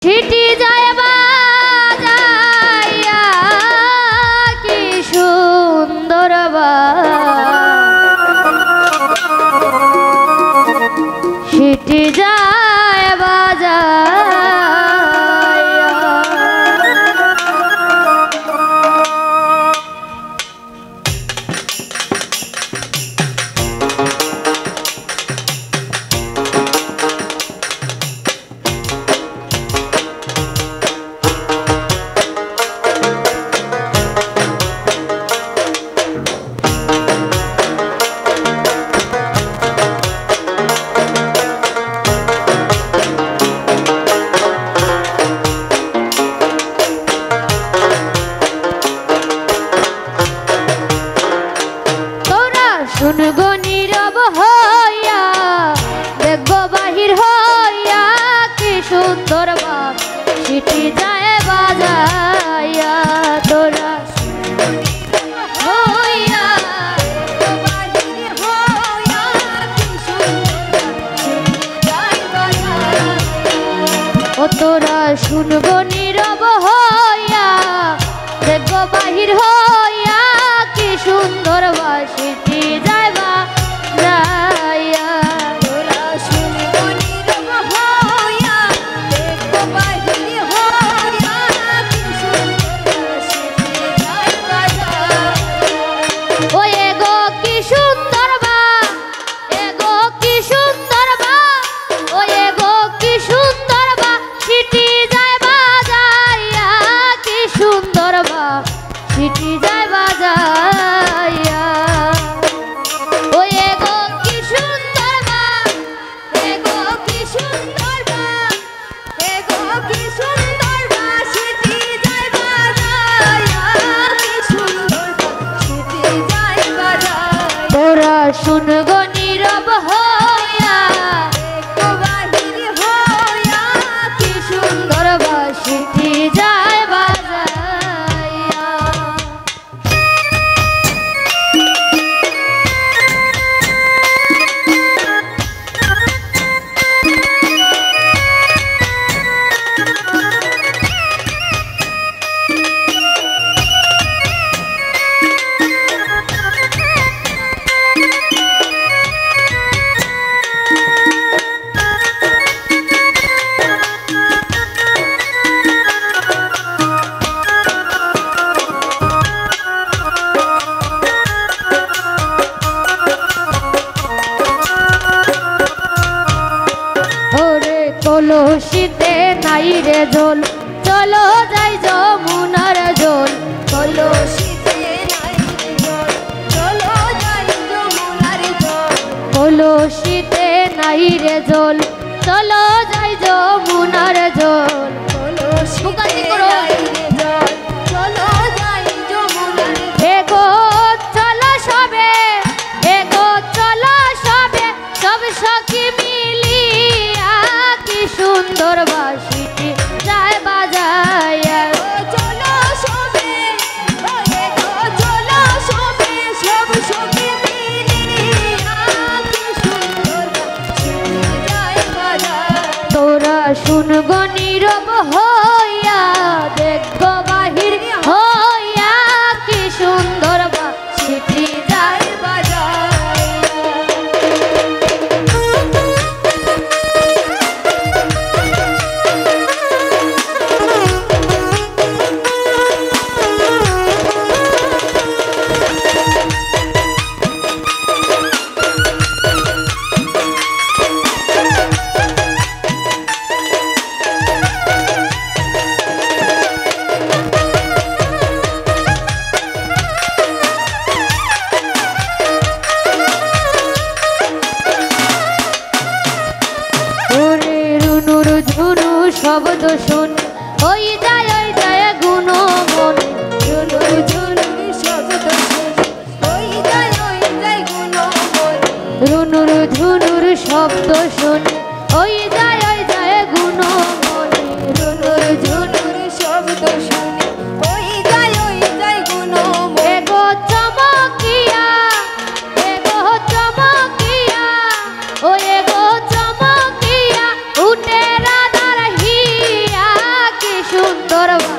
City যায় বাজাইয়া কি সুন্দর সিটি যায় বাজাইয়া। শুনগো নীরব হইয়া দেখবো বাহির হইয়া কি সুন্দর সিটি যায় বাজাইয়া। তোরা হইয়া বাহির হইয়া কি সুন্দর ও তোরা শুনগো নীরব হইয়া দেখবো বাহির হইয়া কি সুন্দর সিটি যায় বাজাইয়া। তোরা শুনগো নীরব হইয়া দেখবো বাহির হইয়া কি সুন্দর সিটি যায় বাজাইয়া। ও এগো কি সুন্দর এগো কি সুন্দর ও এগো কি সুন্দর সিটি যায় বাজাইয়া কি সুন্দর সিটি যায় বাজাইয়া। ও এগো কি সুন্দর এগো কি সুন্দর এগো কি সুন্দর সিটি যায় বাজাইয়া কি সুন্দর সিটি যায় বাজাইয়া। তোরা শুনগো নীরব হইয়া দেখবো বাহির হইয়া কি সুন্দর সিটি যায় বাজাইয়া। কলসিতে নাই রে জল চলো যাই যমুনার জল। কলসিতে নাই রে জল চলো যাই যমুনার জল। কলসিতে নাই রে জল চলো যাই যমুনার জল। কলসিতে নাই রে জল চলো যাই যমুনার জল। এগো চলো সবে এগো চলো সবে সব সখী মিলিয়া কি সুন্দর সিটি যায় বাজাইয়া। চলো সবে এগো চলো সবে সব সখী মিলিয়া কি সুন্দর সিটি যায় বাজাইয়া। তোরা শুনগো নীরব হইয়া দেখবো বাহির হইয়া কি সুন্দর সিটি যায় বাজাইয়া। শব্দ শুন ওই যায় গুণমন। ঝুনুর ঝুনুর শব্দ শুন ওই যায় গুণমন। রুনুর ঝুনুর শব্দ শুন ওই যায় গুণমন। রুনুর ঝুনুর শব্দ শুন ওই যায় গুণমন। এগো চমকিয়া এগো চমকিয়া ও এগো চমকিয়া উঠে রাধার হিয়া দরবার